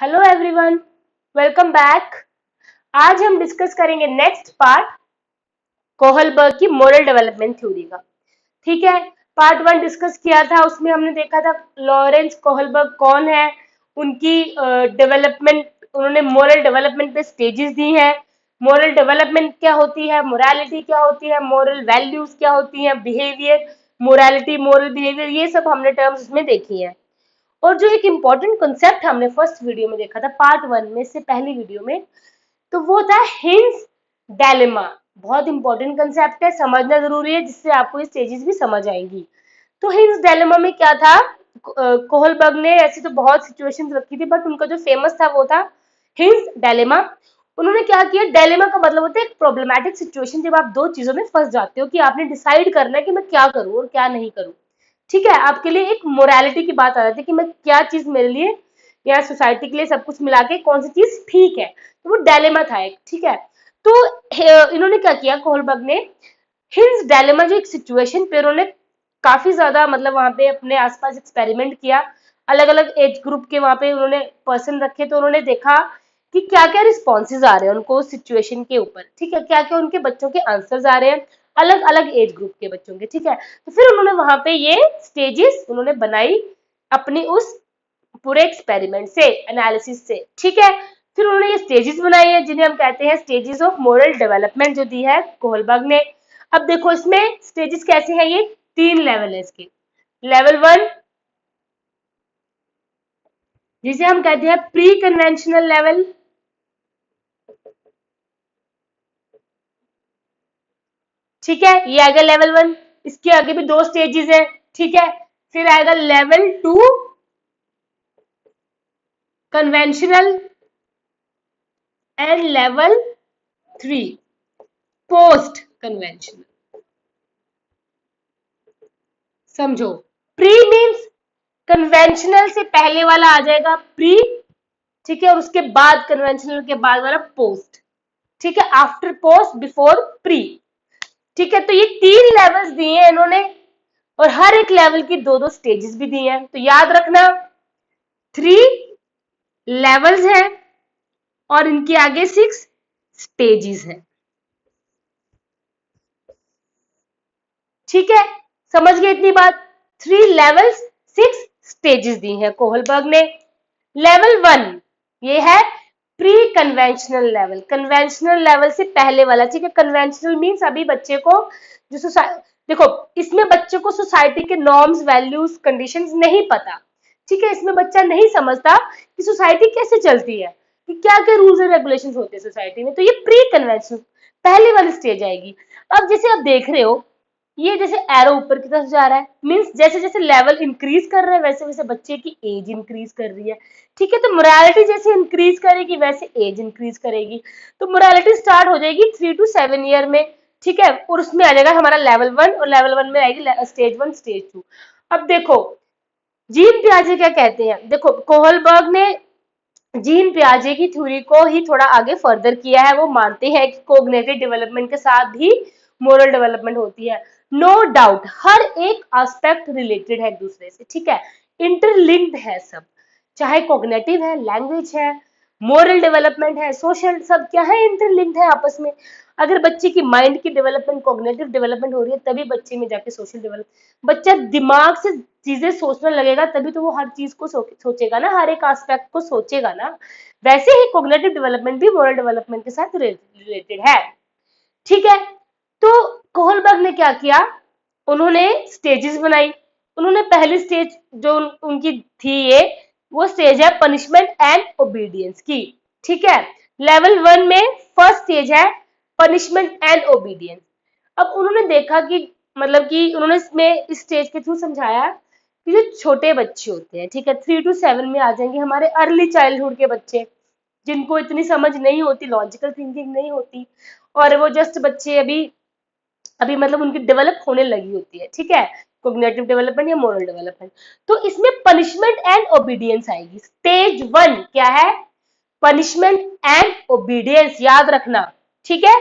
Hello everyone, welcome back. आज हम discuss करेंगे नेक्स्ट पार्ट कोहलबर्ग की मोरल डेवलपमेंट थ्योरी का। ठीक है, पार्ट वन डिस्कस किया था, उसमें हमने देखा था लॉरेंस कोहलबर्ग कौन है, उनकी डेवलपमेंट, उन्होंने मोरल डेवलपमेंट पे स्टेजेस दी हैं। मोरल डेवलपमेंट क्या होती है, मोरालिटी क्या होती है, मोरल वैल्यूज क्या होती हैं, बिहेवियर, मोरालिटी, मोरल बिहेवियर, ये सब हमने टर्म्स उसमें देखी हैं। और जो एक इम्पॉर्टेंट कंसेप्ट हमने फर्स्ट वीडियो में देखा था, पार्ट वन में से पहली वीडियो में, तो वो था हिंस डायलेमा। बहुत इंपॉर्टेंट कंसेप्ट है, समझना जरूरी है, जिससे आपको ये स्टेजेस भी समझ आएंगी। तो हिंस डायलेमा में क्या था, कोहलबर्ग ने ऐसी तो बहुत सिचुएशंस रखी थी, बट उनका जो फेमस था वो था हिंस डायलेमा। उन्होंने क्या किया, डायलेमा का मतलब होता है एक प्रॉब्लमैटिक सिचुएशन, जब आप दो चीजों में फंस जाते हो कि आपने डिसाइड करना है कि मैं क्या करूं और क्या नहीं करूं। ठीक है, आपके लिए एक मोरालिटी की बात आ जाती है कि मैं क्या चीज मेरे लिए या सोसाइटी के लिए सब कुछ मिला के कौन सी चीज ठीक है। तो वो डायलेमा था एक। ठीक है, तो इन्होंने क्या किया, कोहलबर्ग ने हिंस डायलेमा जो एक सिचुएशन पे उन्होंने काफी ज्यादा मतलब वहां पे अपने आसपास एक्सपेरिमेंट किया। अलग अलग एज ग्रुप के वहां पे उन्होंने पर्सन रखे, तो उन्होंने देखा कि क्या क्या रिस्पॉन्सेज आ रहे हैं उनको उस सिचुएशन के ऊपर। ठीक है, क्या क्या उनके बच्चों के आंसर्स आ रहे हैं अलग अलग एज ग्रुप के बच्चों के। ठीक है, तो फिर उन्होंने वहां पे ये स्टेजेस उन्होंने बनाई अपनी उस पूरे एक्सपेरिमेंट से, एनालिसिस से। ठीक है, फिर उन्होंने ये स्टेजेस बनाई है जिन्हें हम कहते हैं स्टेजेस ऑफ मोरल डेवलपमेंट, जो दी है कोहलबर्ग ने। अब देखो इसमें स्टेजेस कैसे हैं, ये तीन लेवल है इसके। लेवल वन, जिसे हम कहते हैं प्री कन्वेंशनल लेवल। ठीक है, ये आएगा लेवल वन। इसके आगे भी दो स्टेजेस है। ठीक है, फिर आएगा level two, conventional, and level three, post conventional. समझो, प्री मीन्स कन्वेंशनल से पहले वाला आ जाएगा प्री। ठीक है, और उसके बाद कन्वेंशनल के बाद वाला पोस्ट। ठीक है, आफ्टर पोस्ट बिफोर प्री। ठीक है, तो ये तीन लेवल्स दिए हैं इन्होंने, और हर एक लेवल की दो दो स्टेजेस भी दिए हैं। तो याद रखना, थ्री लेवल्स हैं और इनके आगे सिक्स स्टेजेस हैं। ठीक है, समझ गए इतनी बात। थ्री लेवल्स, सिक्स स्टेजेस दी हैं कोहलबर्ग ने। लेवल वन ये है pre conventional level, conventional level से पहले वाला। ठीक है, कन्वेंशनल मीन्स अभी बच्चे को जो सोसाइटी, देखो इसमें बच्चे को सोसाइटी के नॉर्म्स, वैल्यूज, कंडीशंस नहीं पता। ठीक है, इसमें बच्चा नहीं समझता कि सोसाइटी कैसे चलती है, कि क्या क्या रूल्स एंड रेगुलेशंस होते हैं सोसाइटी में। तो ये प्री कन्वेंशनल पहली वाली स्टेज आएगी। अब जैसे आप देख रहे हो, ये जैसे एरो ऊपर की तरफ जा रहा है, मीन्स जैसे जैसे लेवल इंक्रीज कर रहे हैं वैसे वैसे बच्चे की एज इंक्रीज कर रही है। ठीक है, तो मोरालिटी जैसे इंक्रीज करेगी वैसे एज इंक्रीज करेगी। तो मोरालिटी स्टार्ट हो जाएगी 3 to 7 ईयर में। ठीक है, और उसमें आ जाएगा हमारा लेवल वन, और लेवल वन में आएगी स्टेज वन, स्टेज टू। अब देखो जीन पियाजे क्या कहते हैं, देखो कोहलबर्ग ने जीन पियाजे की थ्योरी को ही थोड़ा आगे फर्दर किया है। वो मानते हैं कि कोग्निटिव डेवलपमेंट के साथ भी मोरल डेवलपमेंट होती है। नो डाउट, हर एक एस्पेक्ट रिलेटेड है एक दूसरे से। ठीक है, इंटरलिंक्ड है सब, चाहे कोग्निटिव है, लैंग्वेज है, मोरल डेवलपमेंट है, सोशल, सब क्या है, इंटरलिंक्ड है आपस में। अगर बच्चे की माइंड की डेवलपमेंट, कोग्निटिव डेवलपमेंट हो रही है, तभी बच्चे में जाके सोशल डेवलप, बच्चा दिमाग से चीजें सोचने लगेगा, तभी तो वो हर चीज को सोचेगा ना, हर एक एस्पेक्ट को सोचेगा ना। वैसे ही कोग्निटिव डेवलपमेंट भी मोरल डेवलपमेंट के साथ रिलेटेड है। ठीक है, तो कोहलबर्ग ने क्या किया, उन्होंने स्टेजेस बनाई। उन्होंने पहली स्टेज जो उनकी थी, ये वो स्टेज है पनिशमेंट एंड ओबीडियंस की। ठीक है, लेवल वन में फर्स्ट स्टेज है पनिशमेंट एंड ओबीडियंस। अब उन्होंने देखा कि मतलब कि उन्होंने इसमें इस स्टेज के थ्रू समझाया कि जो छोटे बच्चे होते हैं, ठीक है, 3 to 7 में आ जाएंगे हमारे अर्ली चाइल्डहुड के बच्चे, जिनको इतनी समझ नहीं होती, लॉजिकल थिंकिंग नहीं होती, और वो जस्ट बच्चे अभी अभी मतलब उनकी डेवलप होने लगी होती है। ठीक है, कोग्निटिव डेवलपमेंट या मोरल डेवलपमेंट। तो इसमें पनिशमेंट एंड ओबीडियंस आएगी। स्टेज वन क्या है, पनिशमेंट एंड ओबीडियंस, याद रखना। ठीक है,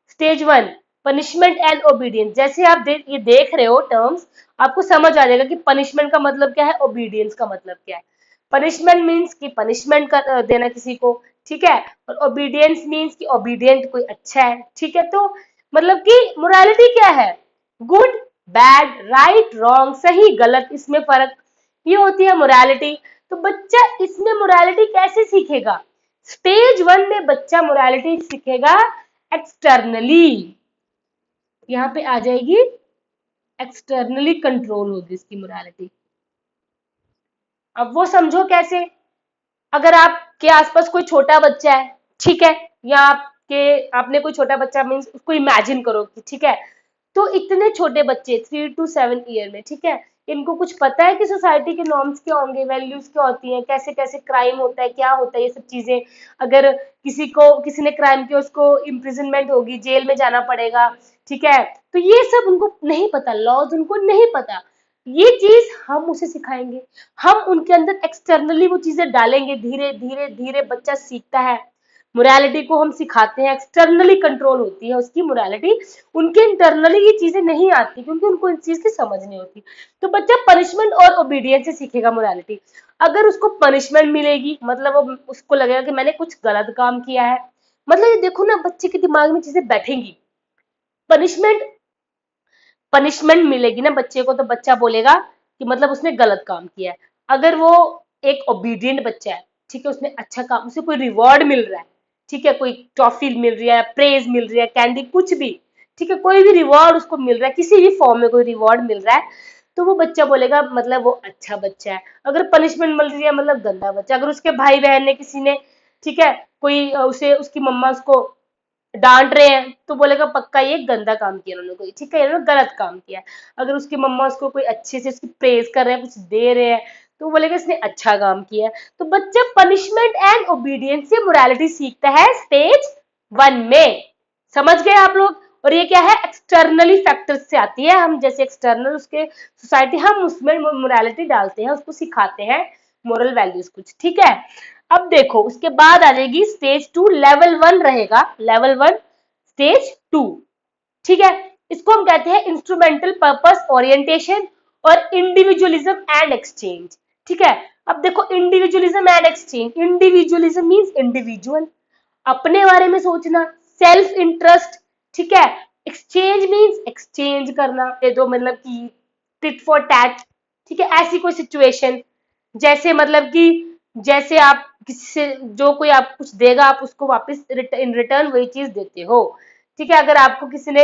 stage one punishment and obedience. जैसे आप ये देख रहे हो टर्म्स, आपको समझ आ जाएगा कि पनिशमेंट का मतलब क्या है, ओबीडियंस का मतलब क्या है। पनिशमेंट मीन्स कि पनिशमेंट कर देना किसी को, ठीक है। और ओबीडियंस मीन्स कि ओबीडियंट कोई अच्छा है, ठीक है। तो मतलब कि मोरालिटी क्या है, गुड बैड राइट रॉन्ग सही गलत, इसमें फर्क, ये होती है मोरालिटी। तो बच्चा इसमें मोरालिटी कैसे सीखेगा, स्टेज 1 में बच्चा मोरालिटी सीखेगा एक्सटर्नली, यहाँ पे आ जाएगी एक्सटर्नली कंट्रोल होगी इसकी मोरालिटी। अब वो समझो कैसे, अगर आपके आसपास कोई छोटा बच्चा है, ठीक है, या आपने कोई छोटा बच्चा मीन्स उसको इमेजिन करो कि ठीक है, तो इतने छोटे बच्चे 3 to 7 ईयर में, ठीक है, इनको कुछ पता है कि सोसाइटी के नॉर्म्स क्या होंगे, वैल्यूज क्या होती हैं, कैसे कैसे क्राइम होता है, क्या होता है, ये सब चीजें। अगर किसी ने क्राइम किया उसको इम्प्रिजनमेंट होगी, जेल में जाना पड़ेगा, ठीक है। तो ये सब उनको नहीं पता, लॉज उनको नहीं पता, ये चीज हम उसे सिखाएंगे, हम उनके अंदर एक्सटर्नली वो चीजें डालेंगे, धीरे धीरे धीरे बच्चा सीखता है। मोरालिटी को हम सिखाते हैं, एक्सटर्नली कंट्रोल होती है उसकी मोरालिटी, उनके इंटरनली ये चीजें नहीं आती क्योंकि उनको इस चीज की समझ नहीं होती। तो बच्चा पनिशमेंट और ओबीडियंस से सीखेगा मोरालिटी। अगर उसको पनिशमेंट मिलेगी मतलब वो उसको लगेगा कि मैंने कुछ गलत काम किया है, मतलब ये देखो ना बच्चे के दिमाग में चीजें बैठेंगी। पनिशमेंट पनिशमेंट मिलेगी ना बच्चे को, तो बच्चा बोलेगा कि मतलब उसने गलत काम किया है। अगर वो एक ओबीडियंट बच्चा है, ठीक है, उसने अच्छा काम, उसे कोई रिवॉर्ड मिल रहा है, ठीक है, कोई टॉफी मिल रही है, प्रेज मिल रही है, कैंडी, कुछ भी, ठीक है, कोई भी रिवॉर्ड उसको मिल रहा है, किसी भी फॉर्म में कोई रिवॉर्ड मिल रहा है, तो वो बच्चा बोलेगा मतलब वो अच्छा बच्चा है। अगर पनिशमेंट मिल रही है मतलब गंदा बच्चा। अगर उसके भाई बहन ने किसी ने, ठीक है, कोई उसे उसकी मम्मा उसको डांट रहे हैं तो बोलेगा पक्का ये गंदा काम किया उन्होंने, कोई ठीक है, इन्होंने गलत काम किया है। अगर उसकी मम्मा उसको कोई अच्छे से उसकी प्रेज कर रहे हैं, कुछ दे रहे हैं, तो वो बोलेगा इसने अच्छा काम किया है। तो बच्चा पनिशमेंट एंड ओबीडियंस से मोरालिटी सीखता है स्टेज 1 में। समझ गए आप लोग। और ये क्या है, एक्सटर्नली फैक्टर्स से आती है, हम जैसे एक्सटर्नल उसके सोसाइटी हम उसमें मोरालिटी डालते हैं, उसको सिखाते हैं मोरल वैल्यूज कुछ, ठीक है। अब देखो उसके बाद आ जाएगी स्टेज 2, लेवल 1 रहेगा, लेवल 1 स्टेज 2, ठीक है। इसको हम कहते हैं इंस्ट्रूमेंटल पर्पस ओरिएंटेशन और इंडिविजुअलिज्म एंड एक्सचेंज, ठीक है। अब देखो individualism and exchange, individualism means individual, अपने बारे में सोचना, सेल्फ इंटरेस्ट, ठीक है। एक्सचेंज मींस एक्सचेंज करना, ये दो मतलब कि टिट फॉर टैट, ठीक है, ऐसी कोई सिचुएशन, जैसे मतलब कि जैसे आप किसी से जो कोई आप कुछ देगा आप उसको वापस इन रिटर्न वही चीज देते हो, ठीक है। अगर आपको किसी ने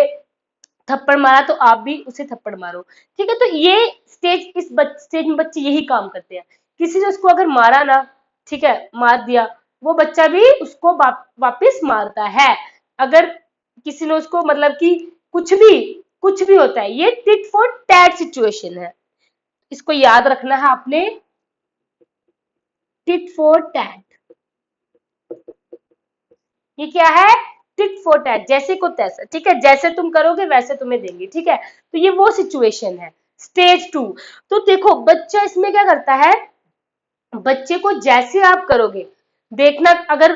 थप्पड़ मारा तो आप भी उसे थप्पड़ मारो, ठीक है। तो ये स्टेज, इस स्टेज में बच्चे यही काम करते हैं। किसी ने उसको अगर मारा ना, ठीक है, मार दिया, वो बच्चा भी उसको वापिस मारता है। अगर किसी ने उसको मतलब कि कुछ भी होता है, ये टिट फॉर टैट सिचुएशन है, इसको याद रखना है आपने, टिट फॉर टैट, ये क्या है, टिट फॉर टैट, जैसे को तैसा, ठीक है, जैसे तुम करोगे वैसे तुम्हें देंगे, ठीक है। तो ये वो सिचुएशन है स्टेज 2। तो देखो बच्चा इसमें क्या करता है, बच्चे को जैसे आप करोगे, देखना अगर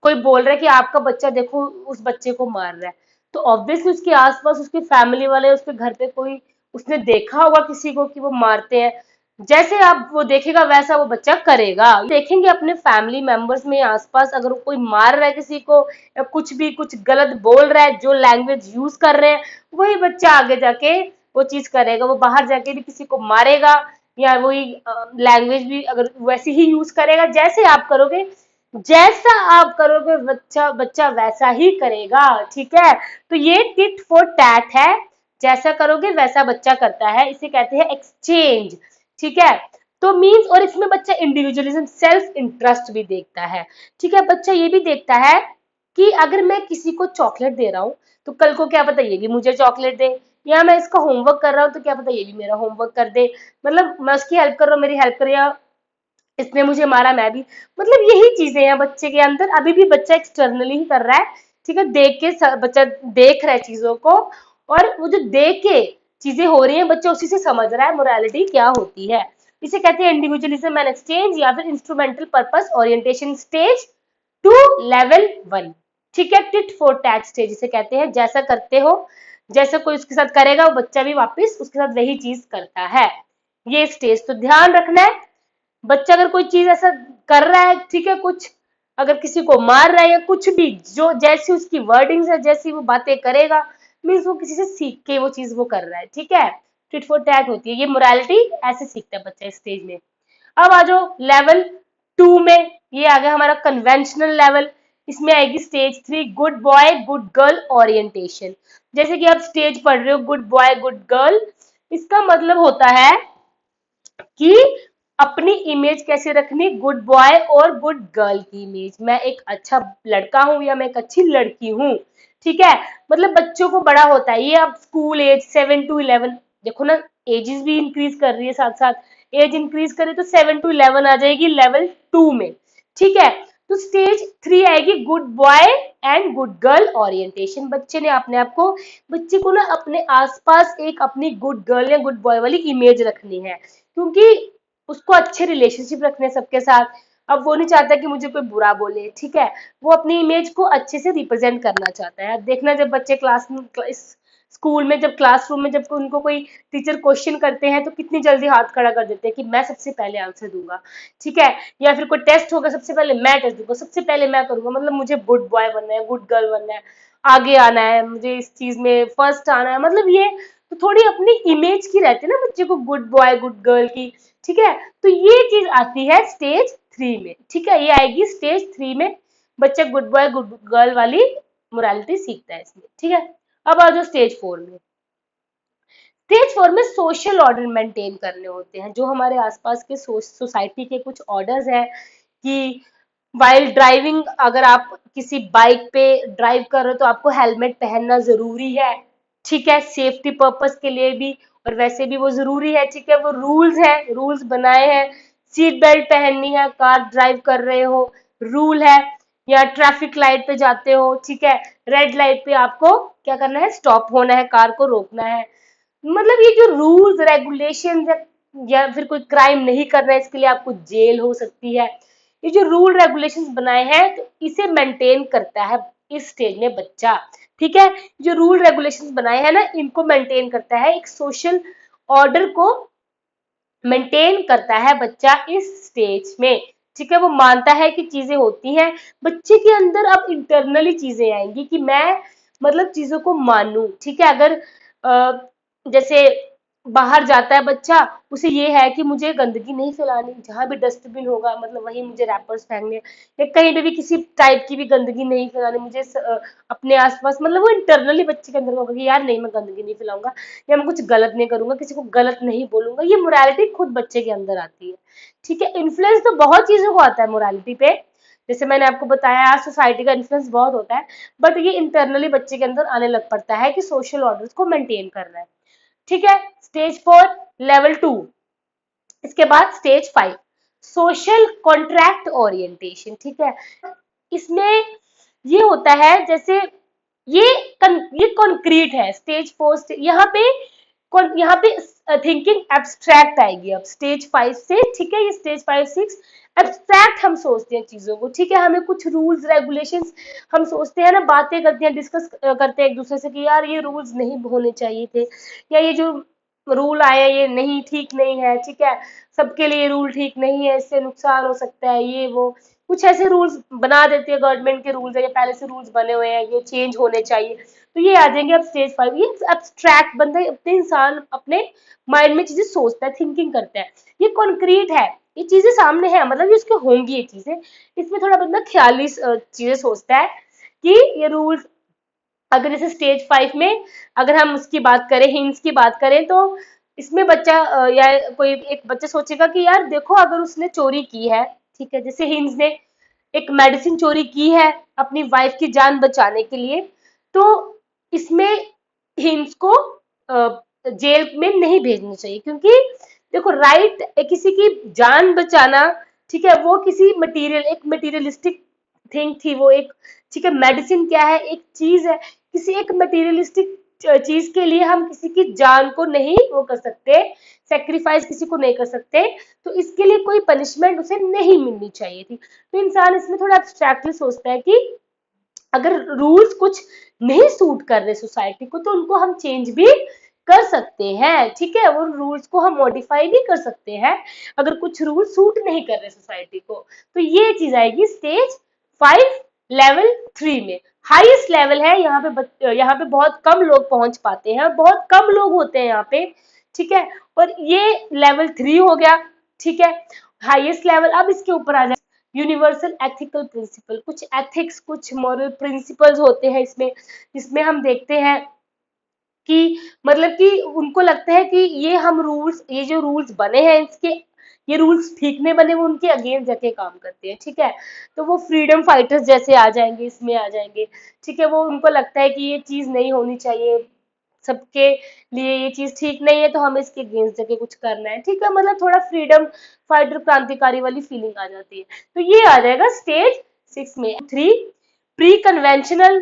कोई बोल रहा है कि आपका बच्चा देखो उस बच्चे को मार रहा है, तो ऑब्वियसली उसके आसपास उसके फैमिली वाले, उसके घर पे कोई उसने देखा होगा किसी को कि वो मारते हैं, जैसे आप वो देखेगा वैसा वो बच्चा करेगा। देखेंगे अपने फैमिली मेंबर्स में आसपास अगर कोई मार रहा है किसी को या कुछ भी कुछ गलत बोल रहा है, जो लैंग्वेज यूज कर रहे हैं, वही बच्चा आगे जाके वो चीज करेगा, वो बाहर जाके भी किसी को मारेगा या वही लैंग्वेज भी अगर वैसे ही यूज करेगा, जैसे आप करोगे, जैसा आप करोगे बच्चा बच्चा वैसा ही करेगा, ठीक है। तो ये टिट फॉर टैट है, जैसा करोगे वैसा बच्चा करता है, इसे कहते हैं एक्सचेंज, ठीक है। तो मीन्स, और इसमें बच्चा इंडिविजुअलिज्म सेल्फ इंटरेस्ट भी देखता है, ठीक है। बच्चा ये भी देखता है कि अगर मैं किसी को चॉकलेट दे रहा हूँ तो कल को क्या पता ये भी मुझे चॉकलेट दे, या मैं इसका होमवर्क कर रहा हूँ तो क्या पता ये भी मेरा होमवर्क कर दे, मतलब मैं उसकी हेल्प कर रहा हूँ, मेरी हेल्प करे, या इसने मुझे मारा मैं भी, मतलब यही चीजें हैं बच्चे के अंदर। अभी भी बच्चा एक्सटर्नली ही कर रहा है, ठीक है, देख के बच्चा देख रहा है चीजों को, और वो जो देख के चीजें हो रही हैं बच्चा उसी से समझ रहा है मोरालिटी क्या होती है। इसे कहते हैं इंडिविजुअलिज्म एंड एक्सचेंज या फिर instrumental purpose orientation stage 2 level 1, ठीक है। टिट फॉर टैट स्टेज इसे कहते हैं, जैसा करते हो, जैसा कोई उसके साथ करेगा वो बच्चा भी वापस उसके साथ वही चीज करता है, ये स्टेज। तो ध्यान रखना है, बच्चा अगर कोई चीज ऐसा कर रहा है, ठीक है, कुछ अगर किसी को मार रहा है या कुछ भी, जो जैसी उसकी वर्डिंग्स है, जैसी वो बातें करेगा, मीन्स वो किसी से सीख के वो चीज वो कर रहा है, ठीक है, टिट फॉर टैट होती है, ये मोरालिटी ऐसे सीखता है बच्चा इस स्टेज में। अब आ जाओ लेवल 2 में, ये आ गया हमारा कन्वेंशनल लेवल। इसमें आएगी stage 3 good boy good girl orientation. जैसे कि आप स्टेज पढ़ रहे हो गुड बॉय गुड गर्ल, इसका मतलब होता है कि अपनी इमेज कैसे रखनी, गुड बॉय और गुड गर्ल की इमेज, मैं एक अच्छा लड़का हूं या मैं एक अच्छी लड़की हूं, ठीक है। मतलब बच्चों को बड़ा होता है ये, अब स्कूल एज 7 to 11, देखो ना, एजेस भी इंक्रीज कर रही है, साथ साथ एज इंक्रीज करे तो 7 to 11 आ जाएगी लेवल 2 में, ठीक है। तो स्टेज 3 आएगी good boy and good girl orientation. बच्चे ने अपने आप को, बच्चे को ना अपने आसपास एक अपनी गुड गर्ल या गुड बॉय वाली इमेज रखनी है, क्योंकि उसको अच्छे रिलेशनशिप रखने सबके साथ। अब वो नहीं चाहता कि मुझे कोई बुरा बोले, ठीक है, वो अपनी इमेज को अच्छे से रिप्रेजेंट करना चाहता है। अब देखना, जब बच्चे स्कूल में, जब क्लासरूम में, जब उनको कोई टीचर क्वेश्चन करते हैं तो कितनी जल्दी हाथ खड़ा कर देते हैं कि मैं सबसे पहले आंसर दूंगा, ठीक है। या फिर कोई टेस्ट होगा, सबसे पहले मैं टेस्ट दूंगा, सबसे पहले मैं करूंगा, मतलब मुझे गुड बॉय बनना है, गुड गर्ल बनना है, आगे आना है, मुझे इस चीज में फर्स्ट आना है, मतलब ये तो थोड़ी अपनी इमेज की रहती है ना बच्चे को, गुड बॉय गुड गर्ल की, ठीक है। तो ये चीज आती है स्टेज 3 में, ठीक है, ये आएगी स्टेज 3 में, बच्चा गुड बॉय गुड गर्ल वाली मोरालिटी सीखता है इसमें, ठीक है। अब आ जाओ स्टेज 4 में। स्टेज 4 में सोशल ऑर्डर मेंटेन करने होते हैं, जो हमारे आसपास के सोसाइटी के कुछ ऑर्डर्स हैं कि वाइल ड्राइविंग, अगर आप किसी बाइक पे ड्राइव कर रहे हो तो आपको हेलमेट पहनना जरूरी है, ठीक है, सेफ्टी पर्पस के लिए भी, और वैसे भी वो जरूरी है, ठीक है, वो रूल्स है, रूल्स बनाए हैं। सीट बेल्ट पहननी है, कार ड्राइव कर रहे हो, रूल है। या ट्रैफिक लाइट पे जाते हो, ठीक है, रेड लाइट पे आपको क्या करना है, स्टॉप होना है, कार को रोकना है। मतलब ये जो रूल्स रेगुलेशन या फिर कोई क्राइम नहीं करना है, इसके लिए आपको जेल हो सकती है। ये जो रूल रेगुलेशंस बनाए हैं तो इसे मेंटेन करता है इस स्टेज में बच्चा, ठीक है। जो रूल रेगुलेशंस बनाए हैं ना, इनको मेंटेन करता है, एक सोशल ऑर्डर को मेंटेन करता है बच्चा इस स्टेज में, ठीक है। वो मानता है कि चीजें होती हैं, बच्चे के अंदर अब इंटरनली चीजें आएंगी कि मैं मतलब चीजों को मानूं, ठीक है। अगर जैसे बाहर जाता है बच्चा, उसे ये है कि मुझे गंदगी नहीं फैलानी, जहां भी डस्टबिन होगा मतलब वहीं मुझे रैपर्स फेंकने, या कहीं पे भी किसी टाइप की भी गंदगी नहीं फैलानी मुझे, अपने आसपास, मतलब वो इंटरनली बच्चे के अंदर होगा कि यार नहीं, मैं गंदगी नहीं फैलाऊंगा, या मैं कुछ गलत नहीं करूंगा, किसी को गलत नहीं बोलूंगा, ये मोरालिटी खुद बच्चे के अंदर आती है, ठीक है। इन्फ्लुएंस तो बहुत चीजों को आता है मोरालिटी पे, जैसे मैंने आपको बताया आज सोसाइटी का इन्फ्लुएंस बहुत होता है, बट ये इंटरनली बच्चे के अंदर आने लग पड़ता है कि सोशल ऑर्डर्स को मेंटेन करना है, ठीक है। Stage 4 level 2। इसके बाद स्टेज 5 सोशल कॉन्ट्रैक्ट ओरिएंटेशन, ठीक है। इसमें ये होता है जैसे ये ये कॉन्क्रीट है, स्टेज 4 यहाँ पे थिंकिंग एब्स्ट्रैक्ट आएगी अब स्टेज 5 से, ठीक है। ये स्टेज 5 6 एब्स्ट्रैक्ट हम सोचते हैं चीजों को, ठीक है, हमें कुछ रूल्स रेगुलेशंस हम सोचते हैं ना, बातें करते हैं, डिस्कस करते हैं एक दूसरे से कि यार ये रूल्स नहीं होने चाहिए थे, या ये जो रूल आया ये नहीं, ठीक नहीं है, ठीक है, सबके लिए रूल ठीक नहीं है, इससे नुकसान हो सकता है, ये वो कुछ ऐसे रूल्स बना देती है गवर्नमेंट के रूल्स है, या पहले से रूल्स बने हुए हैं, ये चेंज होने चाहिए, तो ये आ जाएंगे अब स्टेज 5। ये एब्स्ट्रैक्ट बंदा अपने इंसान अपने माइंड में चीजें सोचता है, थिंकिंग करता है, ये कॉन्क्रीट है, ये चीजें सामने है, मतलब ये उसके होंगी ये चीजें, इसमें थोड़ा बंदा ख्याली चीजें सोचता है कि ये रूल्स, अगर जैसे स्टेज 5 में अगर हम उसकी बात करें, हिंट्स की बात करें, तो इसमें बच्चा या कोई एक बच्चा सोचेगा कि यार देखो अगर उसने चोरी की है, ठीक है, जैसे हिंट्स ने एक मेडिसिन चोरी की है अपनी वाइफ की जान बचाने के लिए, तो इसमें हिंट्स को जेल में नहीं भेजना चाहिए, क्योंकि देखो राइट किसी की जान बचाना, ठीक है, वो किसी मटेरियल, एक मटेरियलिस्टिक थिंग थी वो, एक, ठीक है, मेडिसिन क्या है, एक चीज है, किसी एक मटेरियलिस्टिक चीज के लिए हम किसी की जान को नहीं वो कर सकते, सेक्रीफाइस किसी को नहीं कर सकते, तो इसके लिए कोई पनिशमेंट उसे नहीं मिलनी चाहिए थी। तो इंसान इसमें थोड़ा एब्स्ट्रैक्टली सोचता है कि अगर रूल्स कुछ नहीं सूट कर रहे सोसाइटी को तो उनको हम चेंज भी कर सकते हैं, ठीक है, वो रूल्स को हम मॉडिफाई भी कर सकते हैं अगर कुछ रूल सूट नहीं कर रहे सोसाइटी को। तो ये चीज आएगी स्टेज 5 लेवल 3 में। हाईएस्ट लेवल है, यहाँ पे बहुत कम लोग पहुंच पाते हैं, बहुत कम लोग होते हैं यहाँ पे, ठीक है, और ये लेवल 3 हो गया, ठीक है, हाईएस्ट लेवल। अब इसके ऊपर आ जाए यूनिवर्सल एथिकल प्रिंसिपल, कुछ एथिक्स, कुछ मॉरल प्रिंसिपल्स होते हैं इसमें, जिसमें हम देखते हैं कि मतलब कि उनको लगता है कि ये जो रूल्स बने हैं इसके, ये रूल्स ठीक नहीं बने, वो उनके अगेंस्ट जाके काम करते हैं, ठीक है। तो वो फ्रीडम फाइटर्स जैसे आ जाएंगे, इसमें आ जाएंगे, ठीक है, वो उनको लगता है कि ये चीज नहीं होनी चाहिए, सबके लिए ये चीज ठीक नहीं है, तो हमें इसके अगेंस्ट जाके कुछ करना है, ठीक है, मतलब थोड़ा फ्रीडम फाइटर क्रांतिकारी वाली फीलिंग आ जाती है। तो ये आ जाएगा स्टेज 6 में। 3 pre conventional,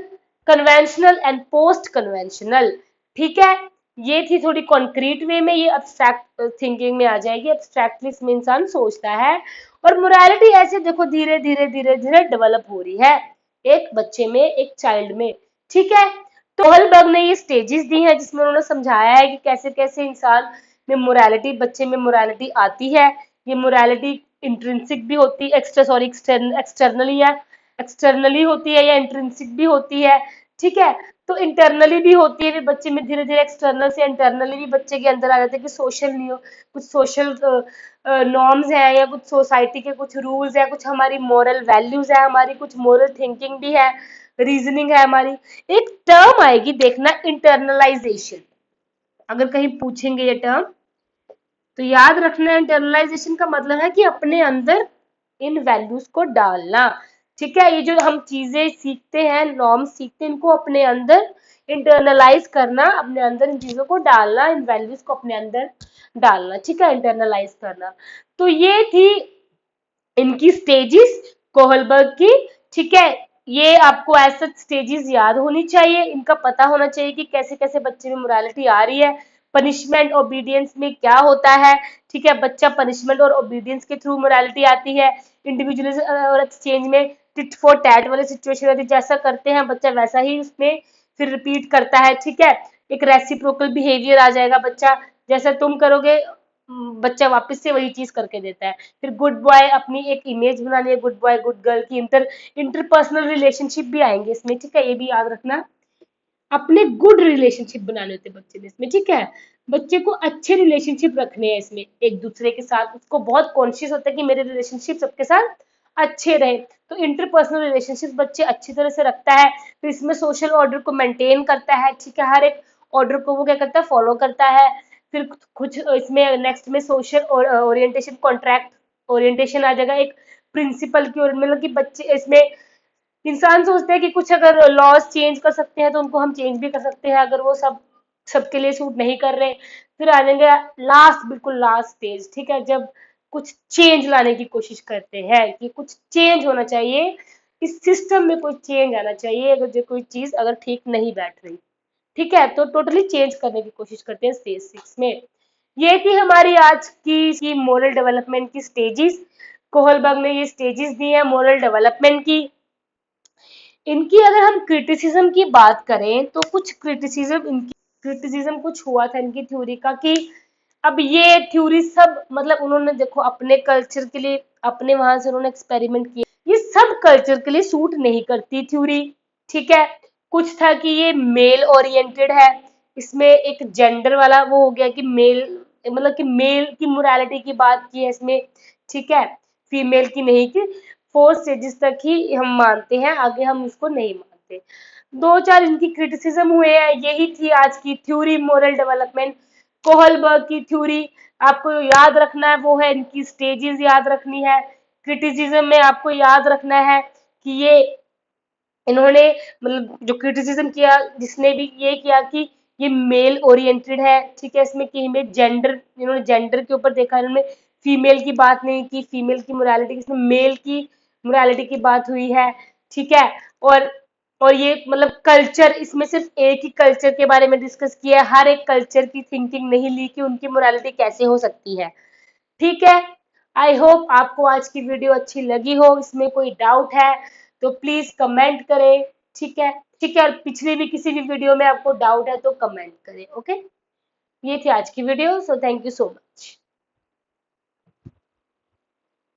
conventional and post conventional, ठीक है, ये थी थोड़ी कॉन्क्रीट वे में, ये अब्स्ट्रैक्ट थिंकिंग में आ जाएगी, अब्स्ट्रैक्टली इसमें इंसान सोचता है। और मोरालिटी ऐसे देखो धीरे धीरे धीरे धीरे डेवलप हो रही है एक बच्चे में, एक चाइल्ड में, ठीक है। तो होलबर्ग ने ये स्टेजेस दी हैं जिसमें उन्होंने समझाया है कि कैसे कैसे इंसान में मोरालिटी, बच्चे में मोरालिटी आती है। ये मोरालिटी इंट्रिंसिक भी होती है, एक्सटर्नली है, एक्सटर्नली होती है या इंट्रिंसिक भी होती है, ठीक है। तो इंटरनली भी होती है, बच्चे में धीरे धीरे एक्सटर्नल से इंटरनली भी बच्चे के अंदर आ जाते हैं कि सोशल नियम, कुछ सोशल नॉर्म्स है, या कुछ सोसाइटी के कुछ रूल्स है, कुछ हमारी मॉरल वैल्यूज है, हमारी कुछ मॉरल थिंकिंग भी है, रीजनिंग है हमारी। एक टर्म आएगी देखना, इंटरनलाइजेशन, अगर कहीं पूछेंगे ये टर्म तो याद रखना, इंटरनलाइजेशन का मतलब है कि अपने अंदर इन वैल्यूज को डालना, ठीक है। ये जो हम चीजें सीखते हैं, नॉर्म्स सीखते हैं, इनको अपने अंदर इंटरनलाइज करना, अपने अंदर इन चीजों को डालना, इन वैल्यूज को अपने अंदर डालना, ठीक है, इंटरनलाइज करना। तो ये थी इनकी स्टेजेस कोहलबर्ग की, ठीक है। ये आपको ऐसा स्टेजेस याद होनी चाहिए, इनका पता होना चाहिए कि कैसे कैसे बच्चे में मोरालिटी आ रही है, पनिशमेंट ओबीडियंस में क्या होता है, ठीक है, बच्चा पनिशमेंट और ओबीडियंस के थ्रू मोरालिटी आती है, इंडिविजुअलिज्म और एक्सचेंज में टिट फॉर टैट वाली सिचुएशन रहती है, जैसा करते हैं बच्चा वैसा ही उसमें फिर रिपीट करता है, ठीक है। एक रेसिप्रोकल बिहेवियर आ जाएगा, बच्चा जैसा तुम करोगे बच्चा वापस से वही चीज करके देता है। फिर गुड बॉय, अपनी एक इमेज बनानी है गुड बॉय गुड गर्ल की, इंटरपर्सनल रिलेशनशिप भी आएंगे इसमें, ठीक है, ये भी याद रखना, अपने गुड रिलेशनशिप बनाने होते बच्चे ने इसमें, ठीक है। बच्चे को अच्छे रिलेशनशिप रखने हैं इसमें एक दूसरे के साथ, उसको बहुत कॉन्शियस होता है कि मेरे रिलेशनशिप सबके साथ अच्छे रहे। तो इंटरपर्सनल रिलेशनशिप बच्चे अच्छी तरह से रखता है, फिर इसमें सोशल ऑर्डर को मेंटेन करता है, ठीक है, हर एक ऑर्डर को वो क्या करता है, फॉलो करता है। फिर कुछ इसमें नेक्स्ट में सोशल ओरिएंटेशन, कॉन्ट्रैक्ट ओरिएंटेशन आ जाएगा, एक प्रिंसिपल की ओर, मतलब कि बच्चे इसमें इंसान सोचते हैं कि कुछ अगर लॉज चेंज कर सकते हैं तो उनको हम चेंज भी कर सकते हैं, अगर वो सबके लिए सूट नहीं कर रहे। फिर आ जाएंगे लास्ट, बिल्कुल लास्ट स्टेज, ठीक है, जब कुछ चेंज लाने की कोशिश करते हैं कि कुछ चेंज होना चाहिए, इस सिस्टम में कोई चेंज आना चाहिए, अगर जो कोई चीज अगर ठीक नहीं बैठ रही, ठीक है, तो टोटली चेंज करने की कोशिश करते हैं स्टेज 6 में। ये थी हमारी आज की मोरल डेवलपमेंट की स्टेजेस। कोहलबर्ग ने ये स्टेजेस दी हैं मोरल डेवलपमेंट की। इनकी अगर हम क्रिटिसिज्म की बात करें तो कुछ क्रिटिसिज्म कुछ हुआ था इनकी थ्योरी का, कि अब ये थ्योरी सब मतलब उन्होंने देखो अपने कल्चर के लिए, अपने वहां से उन्होंने एक्सपेरिमेंट किए, ये सब कल्चर के लिए सूट नहीं करती थ्योरी, ठीक है। कुछ था कि ये मेल ओरिएंटेड है, इसमें एक जेंडर वाला वो हो गया कि मेल, मतलब कि मेल की मोरालिटी की बात की है इसमें, ठीक है, फीमेल की नहीं की। 4 स्टेजेस तक ही हम मानते हैं, आगे हम इसको नहीं मानते। 2-4 इनकी क्रिटिसिज्म हुए हैं, यही थी आज की थ्योरी मोरल डेवलपमेंट, कोहलबर्ग की थ्योरी। आपको याद रखना है वो है इनकी स्टेजेस याद रखनी है। क्रिटिसिज्म में आपको याद रखना है कि ये इन्होंने मतलब जो क्रिटिसिज्म किया, जिसने भी ये किया कि ये मेल ओरिएंटेड है, ठीक है, इसमें कि हमें जेंडर, इन्होंने जेंडर के ऊपर देखा, इन्होंने फीमेल की बात नहीं की, फीमेल की मोरालिटी, इसमें मेल की मोरालिटी की बात हुई है, ठीक है। और और ये मतलब कल्चर, इसमें सिर्फ एक ही कल्चर के बारे में डिस्कस किया है, हर एक कल्चर की थिंकिंग नहीं ली कि उनकी मोरालिटी कैसे हो सकती है, ठीक है। आई होप आपको आज की वीडियो अच्छी लगी हो, इसमें कोई डाउट है तो प्लीज कमेंट करें, ठीक है, ठीक है, और पिछली भी किसी भी वीडियो में आपको डाउट है तो कमेंट करें, ओके। ये थी आज की video, so thank you so much.